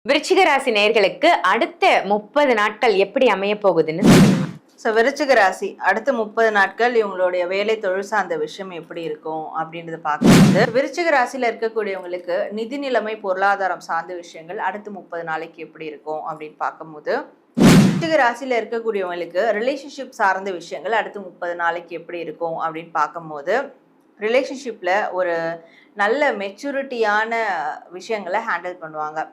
விருச்சிக ராசி நேயர்களுக்கு அடுத்த 30 நாட்கள் எப்படி அமைய போகுதுன்னு சொல்லுங்க. விருச்சிக ராசி அடுத்த 30 நாட்கள் இவங்களுடைய வேலை தொழில் சார்ந்த விஷயம் எப்படி இருக்கும் அப்படின்றத பார்க்கும்போது, விருச்சிக ராசியில இருக்கக்கூடியவங்களுக்கு நிதி நிலைமை பொருளாதாரம் சார்ந்த விஷயங்கள் அடுத்த 30 நாளைக்கு எப்படி இருக்கும் அப்படின்னு பார்க்கும்போது, விருச்சிக ராசியில இருக்கக்கூடியவங்களுக்கு ரிலேஷன்ஷிப் சார்ந்த விஷயங்கள் அடுத்த 30 நாளைக்கு எப்படி இருக்கும் அப்படின்னு பார்க்கும்போது, ரிலேஷன்ஷிப்ல ஒரு நல்ல மெச்சூரிட்டியான விஷயங்களை ஹேண்டில் பண்ணுவாங்க.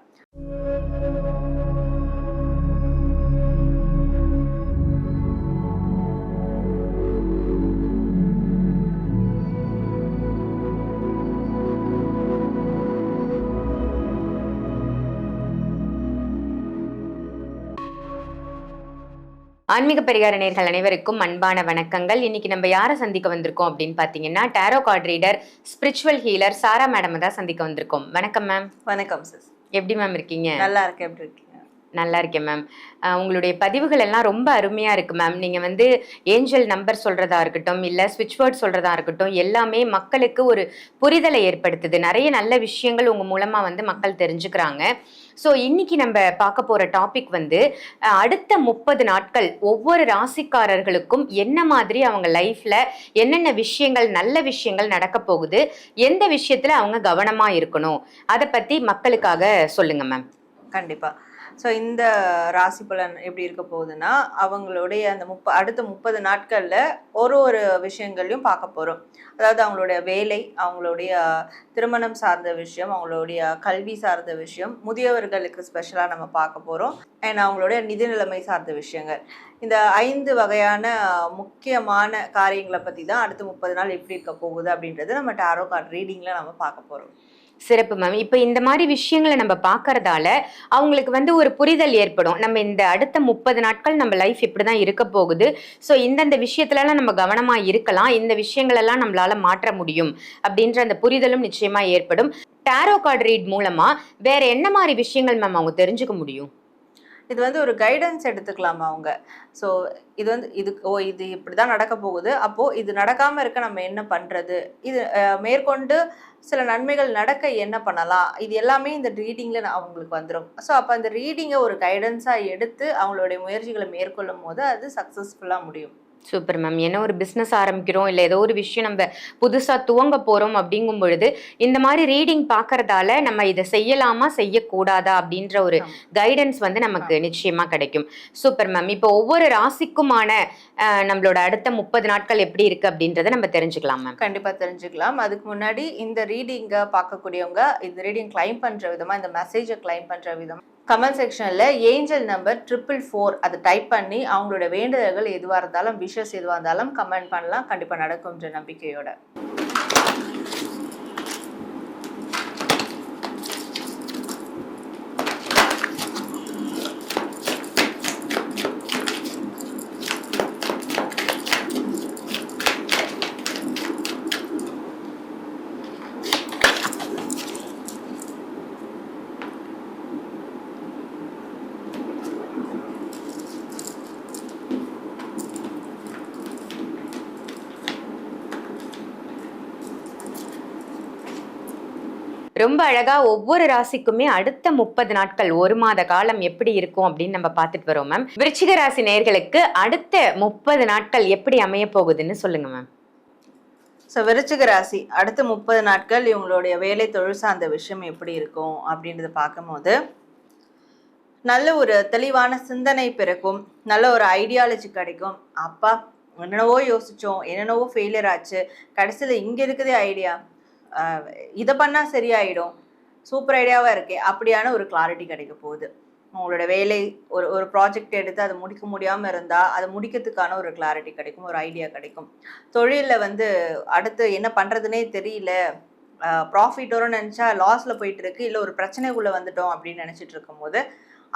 ஆன்மீக பரிகார நேயர்கள் அனைவருக்கும் அன்பான வணக்கங்கள். இன்னைக்கு நம்ம யாரை சந்திக்க வந்திருக்கோம் அப்படின்னு பாத்தீங்கன்னா, tarot card reader, spiritual healer Sara madam தான் சந்திக்க வந்திருக்கோம். வணக்கம் மேம். வணக்கம் சிஸ். எப்படி மேம் இருக்கீங்க? நல்லா இருக்கேன். எப்படி இருக்கீங்க? நல்லா இருக்கேன் மேம். உங்களுடைய பதிவுகள் எல்லாம் ரொம்ப அருமையா இருக்கு மேம். நீங்க ஏஞ்சல் நம்பர் சொல்றதா இருக்கட்டும், இல்ல ஸ்விட்ச் வேர்ட் சொல்றதா இருக்கட்டும், எல்லாமே மக்களுக்கு ஒரு புரிதலை ஏற்படுத்துது. நிறைய நல்ல விஷயங்கள் உங்க மூலமா மக்கள் தெரிஞ்சுக்கிறாங்க. ஸோ இன்னைக்கு நம்ம பார்க்க போற டாபிக் அடுத்த 30 நாட்கள் ஒவ்வொரு ராசிக்காரர்களுக்கும் என்ன மாதிரி அவங்க லைஃப்ல என்னென்ன விஷயங்கள், நல்ல விஷயங்கள் நடக்க போகுது, எந்த விஷயத்துல அவங்க கவனமா இருக்கணும், அதை பத்தி மக்களுக்காக சொல்லுங்க மேம். கண்டிப்பா. ஸோ இந்த ராசி பலன் எப்படி இருக்க போகுதுன்னா, அவங்களுடைய அந்த அடுத்த 30 நாட்களில் ஒரு விஷயங்களையும் பார்க்க போகிறோம். அதாவது அவங்களுடைய வேலை, அவங்களுடைய திருமணம் சார்ந்த விஷயம், அவங்களுடைய கல்வி சார்ந்த விஷயம், முதியவர்களுக்கு ஸ்பெஷலாக நம்ம பார்க்க போகிறோம். அண்ட் அவங்களுடைய நிதி நிலைமை சார்ந்த விஷயங்கள். இந்த 5 வகையான முக்கியமான காரியங்களை பற்றி தான் அடுத்த 30 நாள் எப்படி இருக்க போகுது அப்படின்றது நம்ம டாரோ கார்ட் ரீடிங்கில் நம்ம பார்க்க போகிறோம். சிறப்பு மேம். இப்ப இந்த மாதிரி விஷயங்களை நம்ம பாக்குறதால அவங்களுக்கு ஒரு புரிதல் ஏற்படும். நம்ம இந்த அடுத்த 30 நாட்கள் நம்ம லைஃப் இப்படிதான் இருக்க போகுது. ஸோ இந்தந்த விஷயத்துல எல்லாம் நம்ம கவனமா இருக்கலாம், இந்த விஷயங்கள் எல்லாம் நம்மளால மாற்ற முடியும் அப்படின்ற அந்த புரிதலும் நிச்சயமா ஏற்படும். டாரோ கார்டு ரீட் மூலமா வேற என்ன மாதிரி விஷயங்கள் மேம் அவங்க தெரிஞ்சுக்க முடியும்? இது ஒரு கைடன்ஸ் எடுத்துக்கலாமா அவங்க. ஸோ இது இப்படி தான் நடக்க போகுது, அப்போது இது நடக்காமல் இருக்க நம்ம என்ன பண்ணுறது, இது மேற்கொண்டு சில நன்மைகள் நடக்க என்ன பண்ணலாம், இது எல்லாமே இந்த ரீடிங்கில் அவங்களுக்கு வந்துடும். ஸோ அப்போ அந்த ரீடிங்கை ஒரு கைடன்ஸாக எடுத்து அவங்களுடைய முயற்சிகளை மேற்கொள்ளும் போது அது சக்ஸஸ்ஃபுல்லாக முடியும். Super ma'am. என்ன ஒரு பிஸ்னஸ் ஆரம்பிக்கிறோம், இல்லை ஏதோ ஒரு விஷயம் நம்ம புதுசாக துவங்க போகிறோம் அப்படிங்கும் பொழுது இந்த மாதிரி ரீடிங் பார்க்கறதால நம்ம இதை செய்யலாமா செய்யக்கூடாதா அப்படின்ற ஒரு கைடன்ஸ் நமக்கு நிச்சயமாக கிடைக்கும். Super ma'am. இப்போ ஒவ்வொரு ராசிக்குமான நம்மளோட அடுத்த 30 நாட்கள் எப்படி இருக்கு அப்படின்றத நம்ம தெரிஞ்சுக்கலாம் மேம். கண்டிப்பாக தெரிஞ்சுக்கலாம். அதுக்கு முன்னாடி இந்த ரீடிங்கை பார்க்கக்கூடியவங்க இந்த ரீடிங் கிளைம் பண்ணுற விதமாக, இந்த மெசேஜை கிளைம் பண்ணுற விதமாக கமெண்ட் செக்ஷனில் ஏஞ்சல் நம்பர் 444 அதை டைப் பண்ணி அவங்களோட வேண்டுதல்கள் எதுவாக இருந்தாலும், விஷஸ் எதுவாக இருந்தாலும் கமெண்ட் பண்ணலாம். கண்டிப்பாக நடக்கும்ன்ற நம்பிக்கையோட. ரொம்ப அழகா ஒவ்வொரு ராசிக்குமே அடுத்த 30 நாட்கள், ஒரு மாத காலம் எப்படி இருக்கும் அப்படின்னு நம்ம பார்த்துட்டு வரோம் மேம். விருச்சிக ராசி நேயர்களுக்கு அடுத்த 30 நாட்கள் எப்படி அமைய போகுதுன்னு சொல்லுங்க மேம். ஸோ விருச்சிக ராசி அடுத்த 30 நாட்கள் இவங்களுடைய வேலை தொழில் சார்ந்த விஷயம் எப்படி இருக்கும் அப்படின்றத பார்க்கும்போது, நல்ல ஒரு தெளிவான சிந்தனை பிறக்கும், நல்ல ஒரு ஐடியாலஜி கிடைக்கும். அப்பா என்னென்னவோ யோசித்தோம், என்னென்னவோ ஃபெயிலியர் ஆச்சு, கடைசியில் இங்கே இருக்குதே ஐடியா, இதை பண்ணால் சரியாயிடும், சூப்பர் ஐடியாவாக இருக்கே அப்படியான ஒரு கிளாரிட்டி கிடைக்க போகுது. உங்களோட வேலை ஒரு ப்ராஜெக்ட் எடுத்து அதை முடிக்க முடியாமல் இருந்தால் அதை முடிக்கிறதுக்கான ஒரு கிளாரிட்டி கிடைக்கும், ஒரு ஐடியா கிடைக்கும். தொழிலில் அடுத்து என்ன பண்ணுறதுனே தெரியல, ப்ராஃபிட் வரும்னு நினச்சா லாஸில் போயிட்டுருக்கு, இல்லை ஒரு பிரச்சனைக்குள்ளே வந்துட்டோம் அப்படின்னு நினச்சிட்டு இருக்கும்போது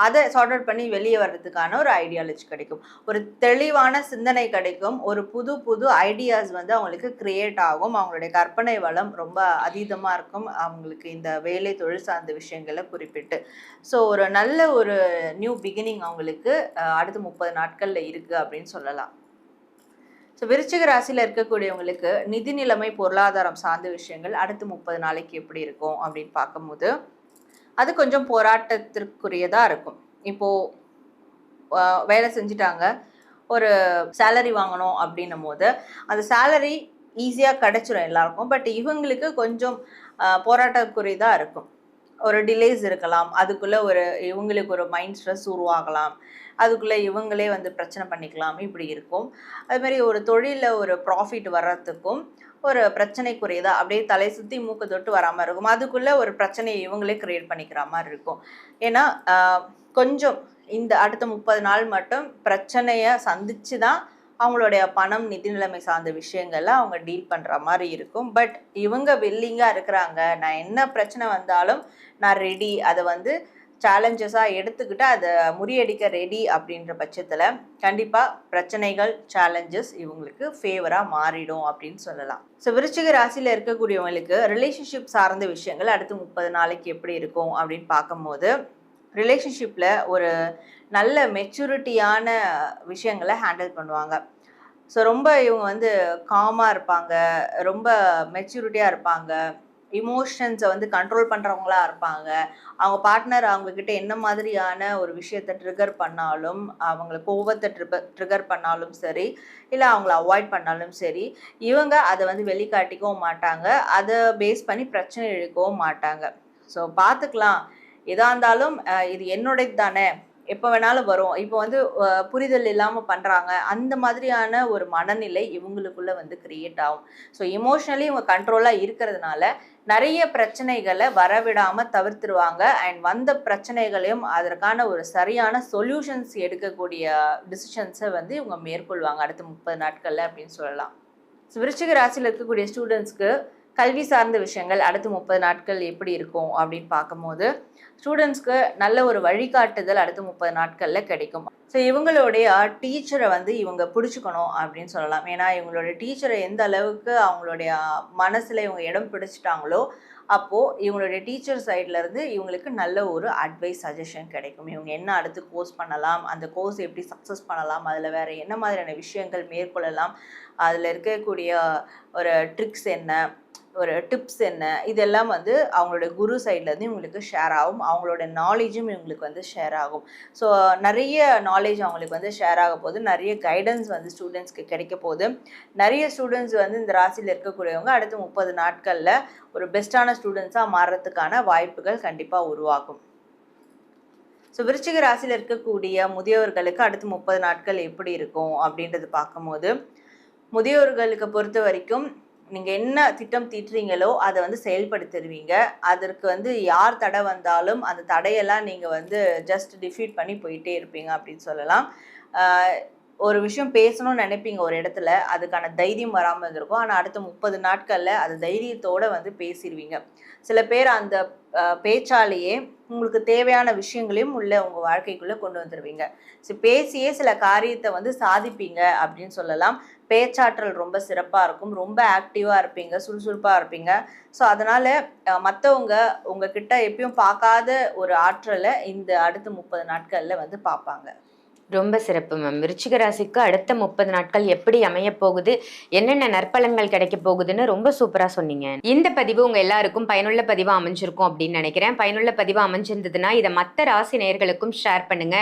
அதை சார்ட் அவுட் பண்ணி வெளியே வர்றதுக்கான ஒரு ஐடியாலஜி கிடைக்கும், ஒரு தெளிவான சிந்தனை கிடைக்கும், ஒரு புது ஐடியாஸ் அவங்களுக்கு கிரியேட் ஆகும். அவங்களுடைய கற்பனை வளம் ரொம்ப அதீதமாக இருக்கும் அவங்களுக்கு இந்த வேலை தொழில் சார்ந்த விஷயங்களை குறிப்பிட்டு. ஸோ ஒரு நல்ல ஒரு நியூ பிகினிங் அவங்களுக்கு அடுத்த 30 நாட்களில் இருக்குது அப்படின்னு சொல்லலாம். ஸோ விருச்சிக ராசியில் இருக்கக்கூடியவங்களுக்கு நிதி நிலைமை பொருளாதாரம் சார்ந்த விஷயங்கள் அடுத்த 30 நாளைக்கு எப்படி இருக்கும் அப்படின்னு பார்க்கும்போது, அது கொஞ்சம் போராட்டத்திற்குரியதாக இருக்கும். இப்போது வேலை செஞ்சுட்டாங்க, ஒரு சேலரி வாங்கணும் அப்படின்னும் போது அந்த சேலரி ஈஸியாக கிடைச்சிரும் எல்லாருக்கும். பட் இவங்களுக்கு கொஞ்சம் போராட்டக்குரியதாக இருக்கும். ஒரு டிலேஸ் இருக்கலாம், அதுக்குள்ளே இவங்களுக்கு ஒரு மைண்ட் ஸ்ட்ரெஸ் உருவாகலாம், அதுக்குள்ளே இவங்களே வந்து பிரச்சனை பண்ணிக்கலாம், இப்படி இருக்கும். அதுமாதிரி ஒரு தொழிலில் ஒரு ப்ராஃபிட் வர்றதுக்கும் ஒரு பிரச்சனைக்குரியதாக அப்படியே தலை சுற்றி மூக்கு தொட்டு வராமல் இருக்கும். அதுக்குள்ளே ஒரு பிரச்சனையை இவங்களே க்ரியேட் பண்ணிக்கிற மாதிரி இருக்கும். ஏன்னா கொஞ்சம் இந்த அடுத்த 30 நாள் மட்டும் பிரச்சனையை சந்திச்சு தான் அவங்களுடைய பணம், நிதி நிலைமை சார்ந்த விஷயங்கள்ல அவங்க டீல் பண்ணுற மாதிரி இருக்கும். பட் இவங்க வில்லிங்காக இருக்கிறாங்க, நான் என்ன பிரச்சனை வந்தாலும் நான் ரெடி, அதை வந்து சேலஞ்சஸாக எடுத்துக்கிட்டு அதை முறியடிக்க ரெடி அப்படின்ற பட்சத்தில் கண்டிப்பாக பிரச்சனைகள், சேலஞ்சஸ் இவங்களுக்கு ஃபேவராக மாறிடும் அப்படின்னு சொல்லலாம். ஸோ விருச்சிக ராசியில் இருக்கக்கூடியவங்களுக்கு ரிலேஷன்ஷிப் சார்ந்த விஷயங்கள் அடுத்து 30 நாளைக்கு எப்படி இருக்கும் அப்படின்னு பார்க்கும்போது, ரிலேஷன்ஷிப்பில் ஒரு நல்ல மெச்சூரிட்டியான விஷயங்களை ஹேண்டில் பண்ணுவாங்க. ஸோ ரொம்ப இவங்க வந்து காமாக இருப்பாங்க, ரொம்ப மெச்சூரிட்டியாக இருப்பாங்க, இமோஷன்ஸை வந்து கண்ட்ரோல் பண்ணுறவங்களா இருப்பாங்க. அவங்க பார்ட்னர் அவங்கக்கிட்ட என்ன மாதிரியான ஒரு விஷயத்தை ட்ரிகர் பண்ணாலும், அவங்கள கோவத்தை ட்ரிகர் பண்ணாலும் சரி, இல்லை அவங்கள அவாய்ட் பண்ணாலும் சரி, இவங்க அதை வந்து வெளிக்காட்டிக்கவும் மாட்டாங்க, அதை பேஸ் பண்ணி பிரச்சனை இழுக்கவும் மாட்டாங்க. ஸோ பார்த்துக்கலாம், எதாக இருந்தாலும் இது என்னோடது தானே, எப்போ வேணாலும் வரும், இப்போ வந்து புரிதல் இல்லாமல் பண்ணுறாங்க, அந்த மாதிரியான ஒரு மனநிலை இவங்களுக்குள்ளே வந்து கிரியேட் ஆகும். ஸோ இமோஷ்னலி இவங்க கண்ட்ரோலாக இருக்கிறதுனால நிறைய பிரச்சனைகளை வரவிடாமல் தவிர்த்துருவாங்க. அண்ட் வந்த பிரச்சனைகளையும் அதற்கான ஒரு சரியான சொல்யூஷன்ஸ் எடுக்கக்கூடிய டிசிஷன்ஸை வந்து இவங்க மேற்கொள்வாங்க அடுத்த 30 நாட்களில் அப்படின்னு சொல்லலாம். ஸோ விருச்சிக ராசியில் இருக்கக்கூடிய ஸ்டூடெண்ட்ஸ்க்கு கல்வி சார்ந்த விஷயங்கள் அடுத்து 30 நாட்கள் எப்படி இருக்கும் அப்படின்னு பார்க்கும்போது, ஸ்டூடெண்ட்ஸ்க்கு நல்ல ஒரு வழிகாட்டுதல் அடுத்து 30 நாட்களில் கிடைக்கும். ஸோ இவங்களுடைய டீச்சரை வந்து இவங்க பிடிச்சிக்கணும் அப்படின்னு சொல்லலாம். ஏன்னா இவங்களுடைய டீச்சரை எந்த அளவுக்கு அவங்களுடைய மனசில் இவங்க இடம் பிடிச்சிட்டாங்களோ, அப்போது இவங்களுடைய டீச்சர் சைட்லேருந்து இவங்களுக்கு நல்ல ஒரு அட்வைஸ், சஜஷன் கிடைக்கும். இவங்க என்ன அடுத்து கோர்ஸ் பண்ணலாம், அந்த கோர்ஸ் எப்படி சக்ஸஸ் பண்ணலாம், அதில் வேறு என்ன மாதிரியான விஷயங்கள் மேற்கொள்ளலாம், அதில் இருக்கக்கூடிய ஒரு ட்ரிக்ஸ் என்ன, ஒரு டிப்ஸ் என்ன, இதெல்லாம் வந்து அவங்களோட குரு சைட்லேருந்து இவங்களுக்கு ஷேர் ஆகும். அவங்களோட நாலேஜும் இவங்களுக்கு வந்து ஷேர் ஆகும். ஸோ நிறைய நாலேஜ் அவங்களுக்கு வந்து ஷேர் ஆக போகுது, நிறைய கைடன்ஸ் வந்து ஸ்டூடெண்ட்ஸ்க்கு கிடைக்க போகுது. நிறைய ஸ்டூடெண்ட்ஸ் வந்து இந்த ராசியில் இருக்கக்கூடியவங்க அடுத்த 30 நாட்களில் ஒரு பெஸ்ட்டான ஸ்டூடெண்ட்ஸாக மாறுறதுக்கான வாய்ப்புகள் கண்டிப்பாக உருவாகும். ஸோ விருச்சிக ராசியில் இருக்கக்கூடிய முதியோர்களுக்கு அடுத்து 30 நாட்கள் எப்படி இருக்கும் அப்படின்றது பார்க்கும்போது, முதியோர்களுக்கு பொறுத்த வரைக்கும் நீங்கள் என்ன திட்டம் தீட்டுறீங்களோ அதை வந்து செயல்படுத்திடுவீங்க. அதற்கு வந்து யார் தடை வந்தாலும் அந்த தடையெல்லாம் நீங்கள் வந்து ஜஸ்ட் டிஃபீட் பண்ணி போயிட்டே இருப்பீங்க அப்படின்னு சொல்லலாம். ஒரு விஷயம் பேசணும்னு நினைப்பீங்க ஒரு இடத்துல, அதுக்கான தைரியம் வராமல் இருந்திருக்கும். ஆனால் அடுத்த 30 நாட்களில் அது தைரியத்தோடு வந்து பேசிடுவீங்க. சில பேர் அந்த பேச்சாலேயே உங்களுக்கு தேவையான விஷயங்களையும் உள்ள உங்கள் வாழ்க்கைக்குள்ளே கொண்டு வந்துடுவீங்க. ஸோ பேசியே சில காரியத்தை வந்து சாதிப்பீங்க அப்படின்னு சொல்லலாம். பேச்சாற்றல் ரொம்ப சிறப்பாக இருக்கும், ரொம்ப ஆக்டிவாக இருப்பீங்க, சுறுசுறுப்பாக இருப்பீங்க. ஸோ அதனால் மற்றவங்க உங்ககிட்ட எப்பயும் பார்க்காத ஒரு ஆற்றலை இந்த அடுத்த 30 நாட்களில் வந்து பார்ப்பாங்க. ரொம்ப சிறப்பு மேம். விருச்சிக ராசிக்கு அடுத்த 30 நாட்கள் எப்படி அமைய போகுது, என்னென்ன நற்பலன்கள் கிடைக்க போகுதுன்னு ரொம்ப சூப்பரா சொன்னீங்க. இந்த பதிவு உங்க எல்லாருக்கும் பயனுள்ள பதிவா அமைஞ்சிருக்கும் அப்படின்னு நினைக்கிறேன். பயனுள்ள பதிவா அமைஞ்சிருந்ததுன்னா இதை மற்ற ராசி நேயர்களுக்கும் ஷேர் பண்ணுங்க.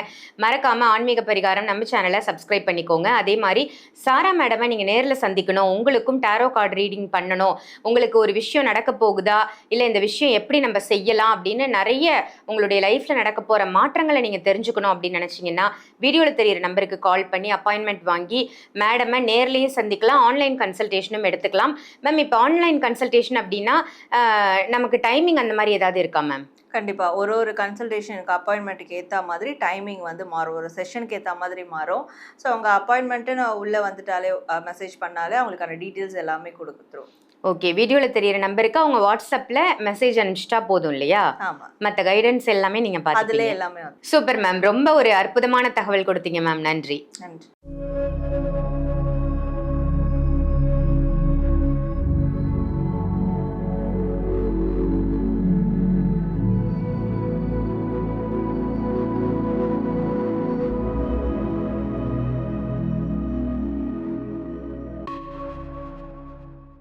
மறக்காம ஆன்மீக பரிகாரம் நம்ம சேனலை சப்ஸ்கிரைப் பண்ணிக்கோங்க. அதே மாதிரி சாரா மேடமை நீங்க நேரில் சந்திக்கணும், உங்களுக்கும் டாரோ கார்டு ரீடிங் பண்ணணும், உங்களுக்கு ஒரு விஷயம் நடக்க போகுதா, இல்லை இந்த விஷயம் எப்படி நம்ம செய்யலாம் அப்படின்னு நிறைய உங்களுடைய லைஃப்ல நடக்க போற மாற்றங்களை நீங்க தெரிஞ்சுக்கணும் அப்படின்னு நினைச்சீங்கன்னா வீடியோவில் தெரியிற நம்பருக்கு கால் பண்ணி அப்பாயின்மெண்ட் வாங்கி மேடமை நேர்லேயும் சந்திக்கலாம், ஆன்லைன் கன்சல்டேஷனும் எடுத்துக்கலாம். மேம் இப்போ ஆன்லைன் கன்சல்டேஷன் அப்படின்னா நமக்கு டைமிங் அந்த மாதிரி ஏதாவது இருக்கா மேம்? கண்டிப்பாக ஒரு கன்சல்டேஷனுக்கு அப்பாயின்மெண்ட்டுக்கு ஏற்ற மாதிரி டைமிங் வந்து மாறும், ஒரு செஷனுக்கு ஏற்ற மாதிரி மாறும். ஸோ அவங்க அப்பாயின்மெண்ட்டுன்னு உள்ளே வந்துட்டாலே மெசேஜ் பண்ணாலே அவங்களுக்கான டீட்டெயில்ஸ் எல்லாமே கொடுத்துரும். ஓகே, வீடியோவில் தெரியிற நம்பருக்கு அவங்க வாட்ஸ்அப்பில் மெசேஜ் அனுப்பிச்சிட்டா போதும் இல்லையா? ஆமாம், மற்ற கைடன்ஸ் எல்லாமே நீங்கள் பார்த்து அதிலே எல்லாமே. சூப்பர் மேம், ரொம்ப ஒரு அற்புதமான தகவல் கொடுத்தீங்க மேம். நன்றி. நன்றி.